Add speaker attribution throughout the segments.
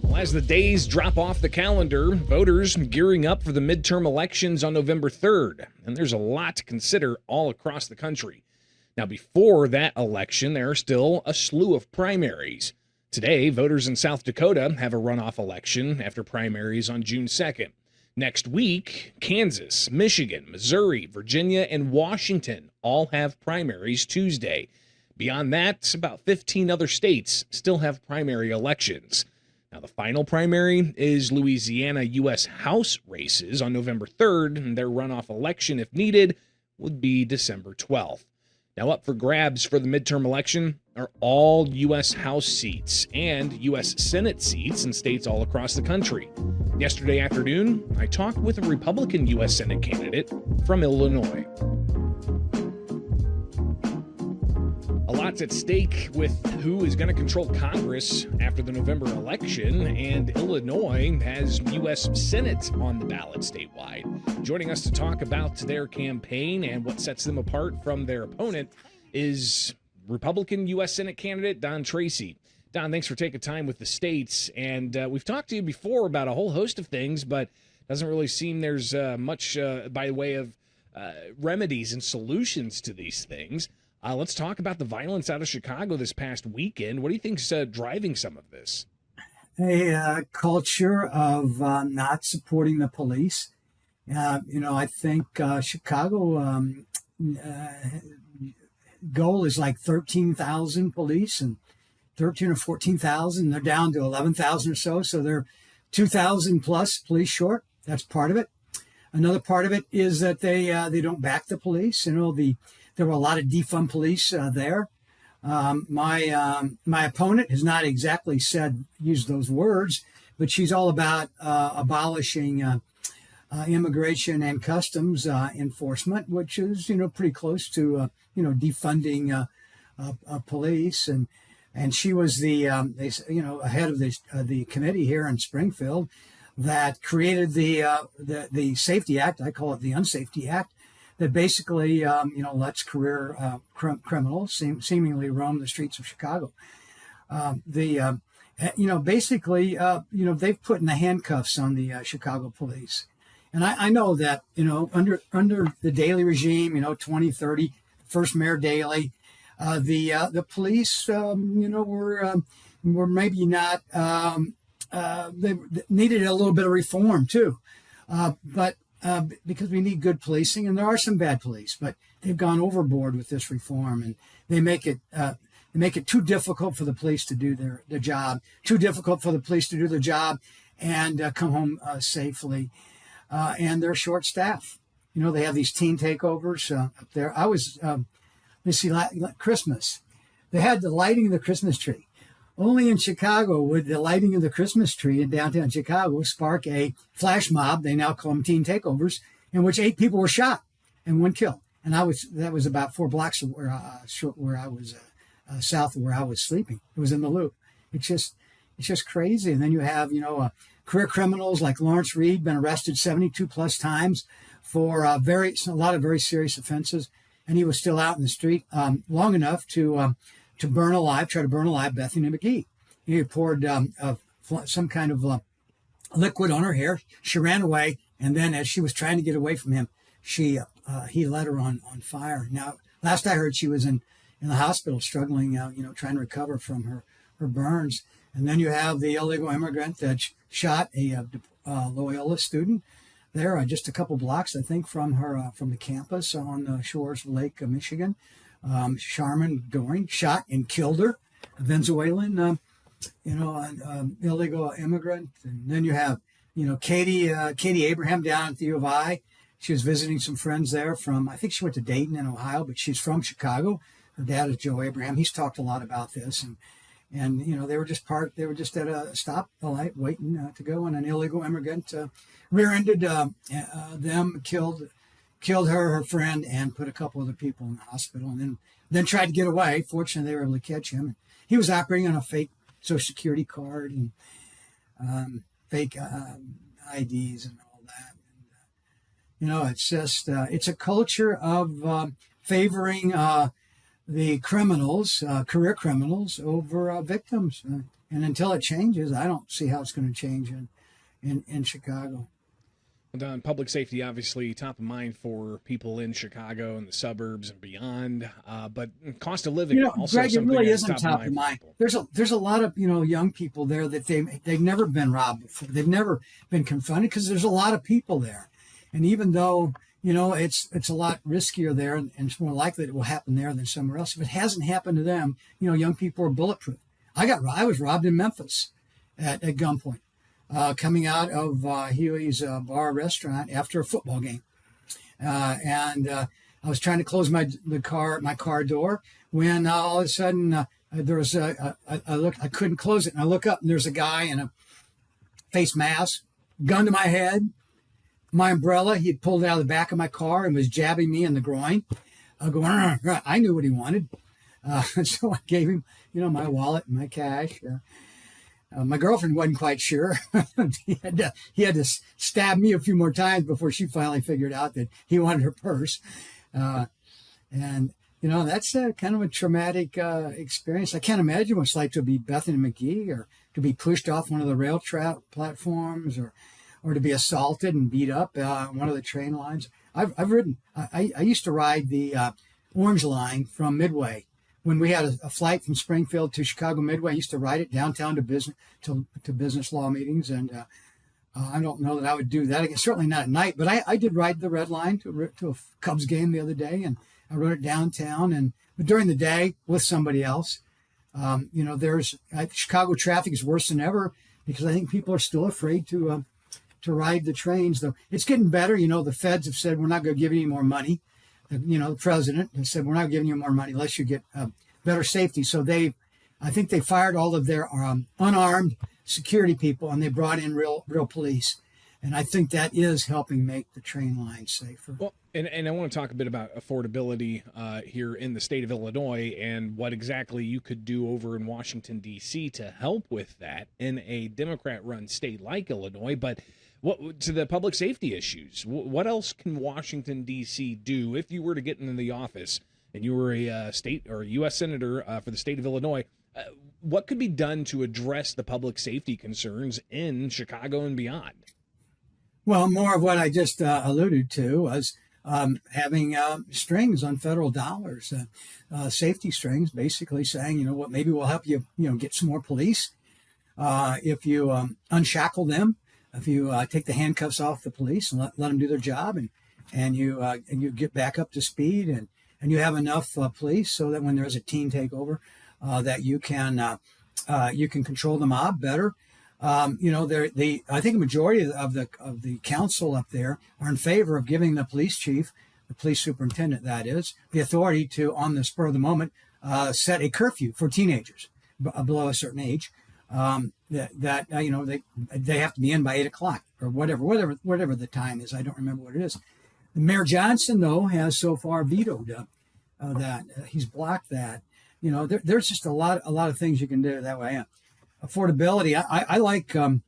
Speaker 1: Well, as the days drop off the calendar, voters gearing up for the midterm elections on November 3rd. And there's a lot to consider all across the country. Now, before that election, there are still a slew of primaries. Today, voters in South Dakota have a runoff election after primaries on June 2nd. Next week, Kansas, Michigan, Missouri, Virginia, and Washington all have primaries Tuesday. Beyond that, about 15 other states still have primary elections. Now, the final primary is Louisiana U.S. House races on November 3rd, and their runoff election, if needed, would be December 12th. Now, up for grabs for the midterm election are all U.S. House seats and U.S. Senate seats in states all across the country. Yesterday afternoon, I talked with a Republican U.S. Senate candidate from Illinois. A lot's at stake with who is going to control Congress after the November election, and Illinois has U.S. Senate on the ballot statewide. Joining us to talk about their campaign and what sets them apart from their opponent is Republican U.S. Senate candidate Don Tracy. Don, thanks for taking time with the states, and we've talked to you before about a whole host of things, but it doesn't really seem there's much by way of remedies and solutions to these things. Let's talk about the violence out of Chicago this past weekend. What do you think's driving some of this?
Speaker 2: A culture of not supporting the police. I think Chicago goal is like 13,000 police, and 13 or 14,000. They're down to 11,000 or so. So they're 2,000 plus police short. That's part of it. Another part of it is that they don't back the police. There were a lot of defund police there. My opponent has not exactly used those words, but she's all about abolishing immigration and customs enforcement, which is pretty close to defunding police. And she was the head of the committee here in Springfield that created the Safety Act. I call it the Unsafety Act, that basically, lets career criminals seemingly roam the streets of Chicago. They've put in the handcuffs on the Chicago police. And I know that, under the Daley regime, 2030, first Mayor Daley, the police, were maybe not, they needed a little bit of reform too. But because we need good policing, and there are some bad police, but they've gone overboard with this reform, and they make it too difficult for the police to do their job, and come home safely. And they're short staffed. They have these teen takeovers up there. I was, Christmas. They had the lighting of the Christmas tree. Only in Chicago would the lighting of the Christmas tree in downtown Chicago spark a flash mob. They now call them teen takeovers, in which 8 people were shot and 1 killed. And that was about 4 blocks of where I was, south of where I was sleeping. It was in the Loop. It's just crazy. And then you have, career criminals like Lawrence Reed, been arrested 72 plus times for a lot of very serious offenses. And he was still out in the street long enough to try to burn alive Bethany McGee. He poured some kind of liquid on her hair. She ran away, and then as she was trying to get away from him, he lit her on fire. Now, last I heard, she was in the hospital struggling, trying to recover from her burns. And then you have the illegal immigrant that shot a Loyola student there, just a couple blocks, I think, from the campus on the shores of Lake Michigan. Sharman Doring shot and killed her, a Venezuelan, illegal immigrant. And then you have, Katie Abraham down at the U of I. She was visiting some friends there I think she went to Dayton in Ohio, but she's from Chicago. Her dad is Joe Abraham. He's talked a lot about this, and they were just at a stoplight waiting to go, and an illegal immigrant rear-ended them, killed her friend, and put a couple other people in the hospital, and then tried to get away. Fortunately, they were able to catch him. He was operating on a fake Social Security card and fake IDs and all that. And, it's just it's a culture of favoring the criminals, career criminals, over victims. And until it changes, I don't see how it's going to change in Chicago.
Speaker 1: Well, Don, public safety obviously top of mind for people in Chicago and the suburbs and beyond. But cost of living also
Speaker 2: Greg, it
Speaker 1: something
Speaker 2: really
Speaker 1: that's
Speaker 2: isn't top of mind.
Speaker 1: For
Speaker 2: There's a lot of young people there that they've never been robbed before. They've never been confronted because there's a lot of people there, and even though it's a lot riskier there, and it's more likely that it will happen there than somewhere else. If it hasn't happened to them, young people are bulletproof. I was robbed in Memphis at gunpoint. Coming out of Huey's bar restaurant after a football game, and I was trying to close my car door when all of a sudden there was I couldn't close it, and I look up and there's a guy in a face mask, gun to my head, my umbrella. He had pulled it out of the back of my car and was jabbing me in the groin. I knew what he wanted, so I gave him my wallet and my cash. My girlfriend wasn't quite sure. he had to stab me a few more times before she finally figured out that he wanted her purse. And that's kind of a traumatic experience. I can't imagine what it's like to be Bethany McGee, or to be pushed off one of the rail platforms, or to be assaulted and beat up on one of the train lines. I've ridden. I used to ride the Orange Line from Midway. When we had a flight from Springfield to Chicago Midway, I used to ride it downtown to business law meetings, and I don't know that I would do that again. Certainly not at night, but I did ride the Red Line to a Cubs game the other day, and I rode it downtown. But during the day with somebody else, Chicago traffic is worse than ever because I think people are still afraid to ride the trains. Though it's getting better. The feds have said we're not going to give you any more money. The president has said, we're not giving you more money unless you get better safety. So I think they fired all of their unarmed security people, and they brought in real police. And I think that is helping make the train lines safer.
Speaker 1: Well, and I want to talk a bit about affordability here in the state of Illinois, and what exactly you could do over in Washington, D.C. to help with that in a Democrat-run state like Illinois. But what to the public safety issues? What else can Washington, D.C. do if you were to get into the office and you were a state or a U.S. senator for the state of Illinois? What could be done to address the public safety concerns in Chicago and beyond?
Speaker 2: Well, more of what I just alluded to was having strings on federal dollars, safety strings, basically saying, maybe we'll help you, get some more police if you unshackle them. If you take the handcuffs off the police and let them do their job, and you get back up to speed, and you have enough police so that when there's a teen takeover, that you can control the mob better. I think a majority of the council up there are in favor of giving the police chief, the police superintendent, that is, the authority to, on the spur of the moment, set a curfew for teenagers below a certain age. They have to be in by 8 o'clock or whatever the time is. I don't remember what it is. Mayor Johnson, though, has so far vetoed that. He's blocked that. There's just a lot of things you can do that way. Affordability. I like, for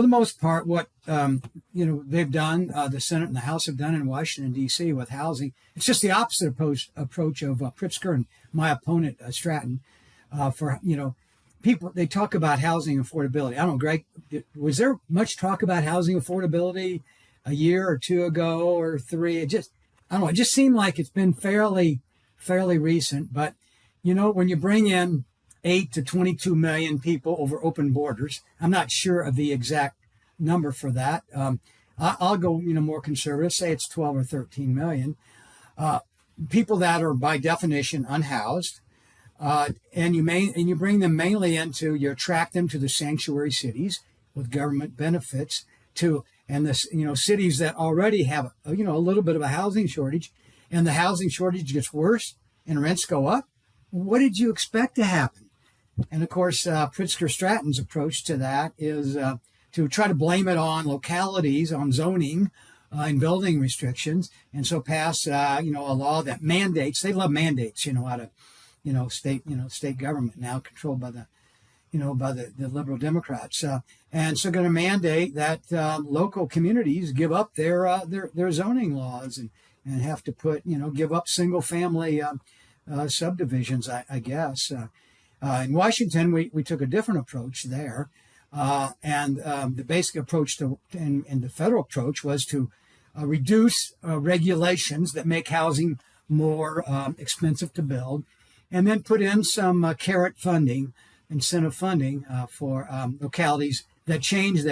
Speaker 2: the most part, what they've done. The Senate and the House have done in Washington D.C. with housing. It's just the opposite approach of Pritzker and my opponent Stratton. People, they talk about housing affordability. I don't know, Greg, was there much talk about housing affordability a year or two ago or three? I don't know. It just seemed like it's been fairly recent. But, when you bring in 8 to 22 million people over open borders, I'm not sure of the exact number for that. I'll go, more conservative, say it's 12 or 13 million. People that are by definition unhoused. And you bring them mainly you attract them to the sanctuary cities with government benefits and this, cities that already have, a little bit of a housing shortage, and the housing shortage gets worse and rents go up. What did you expect to happen? And of course, Pritzker Stratton's approach to that is to try to blame it on localities, on zoning and building restrictions. And so pass, a law that mandates, they love mandates, out of, state government now controlled by the Liberal Democrats, and so going to mandate that local communities give up their zoning laws and have to give up single family subdivisions, I guess. In Washington, we took a different approach there. And the basic approach and the federal approach was to reduce regulations that make housing more expensive to build, and then put in some carrot funding, incentive funding for localities that change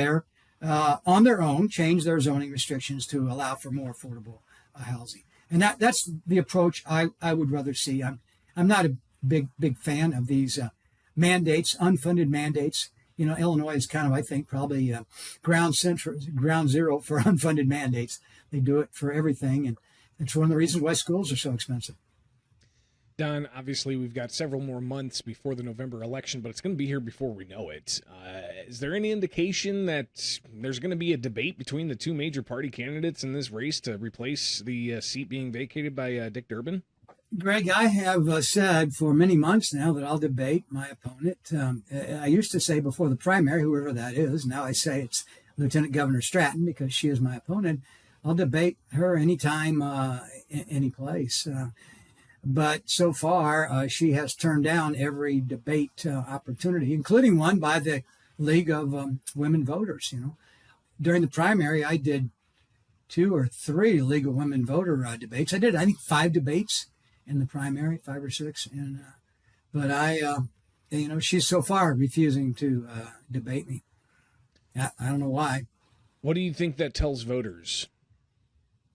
Speaker 2: on their own, change their zoning restrictions to allow for more affordable housing. And that's the approach I would rather see. I'm not a big fan of these mandates, unfunded mandates. Illinois is kind of, I think, probably ground zero for unfunded mandates. They do it for everything, and it's one of the reasons why schools are so expensive.
Speaker 1: Don, obviously, we've got several more months before the November election, but it's going to be here before we know it. Is there any indication that there's going to be a debate between the two major party candidates in this race to replace the seat being vacated by Dick Durbin?
Speaker 2: Greg, I have said for many months now that I'll debate my opponent. I used to say before the primary, whoever that is. Now I say it's Lieutenant Governor Stratton because she is my opponent. I'll debate her anytime, any place. But so far, she has turned down every debate opportunity, including one by the League of Women Voters. During the primary, I did 2 or 3 League of Women Voter debates. I did, I think, 5 debates in the primary, 5 or 6. And but she's so far refusing to debate me. I don't know why.
Speaker 1: What do you think that tells voters?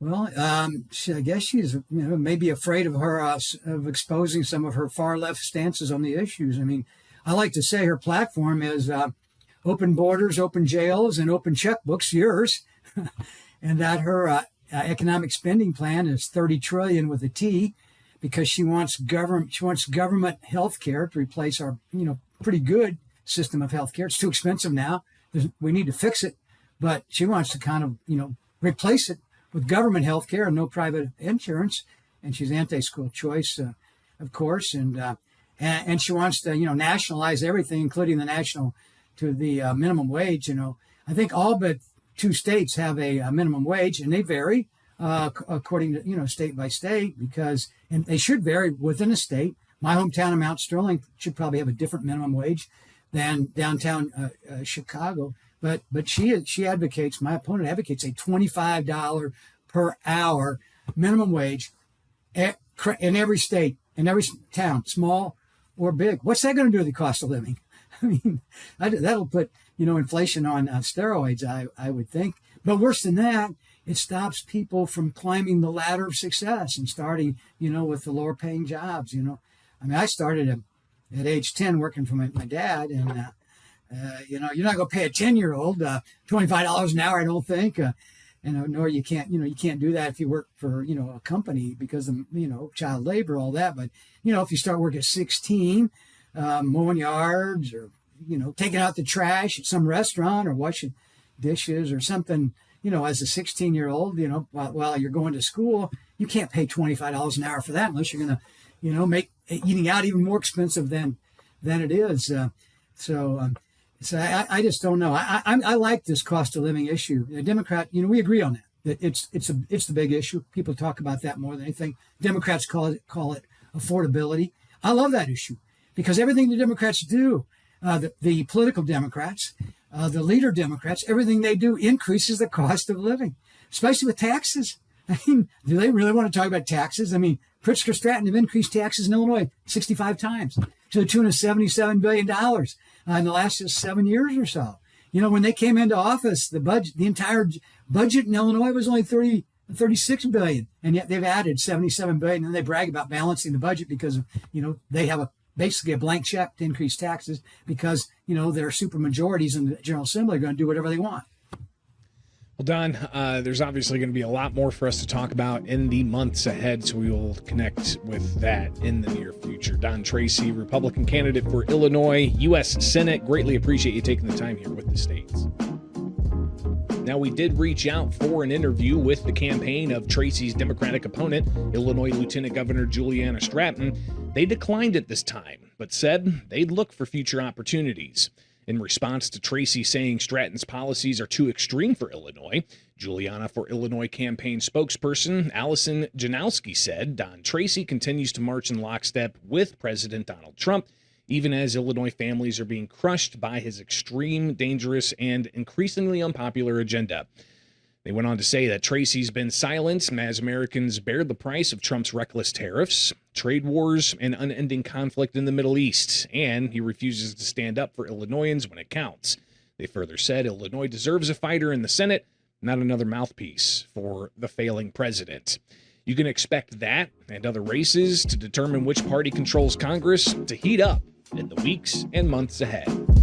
Speaker 2: Well, I guess she's maybe afraid of her of exposing some of her far left stances on the issues. I mean, I like to say her platform is open borders, open jails, and open checkbooks, yours, and that her economic spending plan is $30 trillion with a T, because she wants government health care to replace our pretty good system of health care. It's too expensive now. We need to fix it, but she wants to kind of replace it with government health care and no private insurance. And she's anti-school choice, of course, and she wants to nationalize everything, including the minimum wage. I think all but 2 states have a minimum wage, and they vary according to state by state, and they should vary within a state. My hometown of Mount Sterling should probably have a different minimum wage than downtown Chicago. But she advocates, my opponent advocates, a $25 per hour minimum wage in every state, in every town, small or big. What's that going to do to the cost of living? I mean, that'll put inflation on steroids, I would think. But worse than that, it stops people from climbing the ladder of success and starting, with the lower paying jobs. I mean, I started at age 10 working for my dad, and you're not going to pay a 10-year-old $25 an hour, I don't think. Nor you can't do that if you work for, a company because of, child labor, all that. But, if you start working at 16, mowing yards or, taking out the trash at some restaurant or washing dishes or something, as a 16-year-old, while you're going to school, you can't pay $25 an hour for that unless you're going to, make eating out even more expensive than it is. So I just don't know. I like this cost of living issue. The Democrat, we agree on that. It's the big issue. People talk about that more than anything. Democrats call it affordability. I love that issue because everything the Democrats do, the political Democrats, the leader Democrats, everything they do increases the cost of living, especially with taxes. I mean, do they really want to talk about taxes? I mean, Pritzker Stratton have increased taxes in Illinois 65 times to the tune of $77 billion in the last just 7 years or so. When they came into office, the entire budget in Illinois was only $36 billion, and yet they've added $77 billion, and they brag about balancing the budget because of, they have basically a blank check to increase taxes because, their super majorities in the General Assembly are going to do whatever they want.
Speaker 1: Well, Don, there's obviously going to be a lot more for us to talk about in the months ahead, so we will connect with that in the near future. Don Tracy, Republican candidate for Illinois U.S. Senate. Greatly appreciate you taking the time here with the states. Now, we did reach out for an interview with the campaign of Tracy's Democratic opponent, Illinois Lieutenant Governor Juliana Stratton. They declined it this time, but said they'd look for future opportunities. In response to Tracy saying Stratton's policies are too extreme for Illinois, Juliana for Illinois campaign spokesperson Allison Janowski said Don Tracy continues to march in lockstep with President Donald Trump, even as Illinois families are being crushed by his extreme, dangerous, and increasingly unpopular agenda. They went on to say that Tracy's been silent as Americans bear the price of Trump's reckless tariffs, trade wars, and unending conflict in the Middle East, and he refuses to stand up for Illinoisans when it counts. They further said Illinois deserves a fighter in the Senate, not another mouthpiece for the failing president. You can expect that and other races to determine which party controls Congress to heat up in the weeks and months ahead.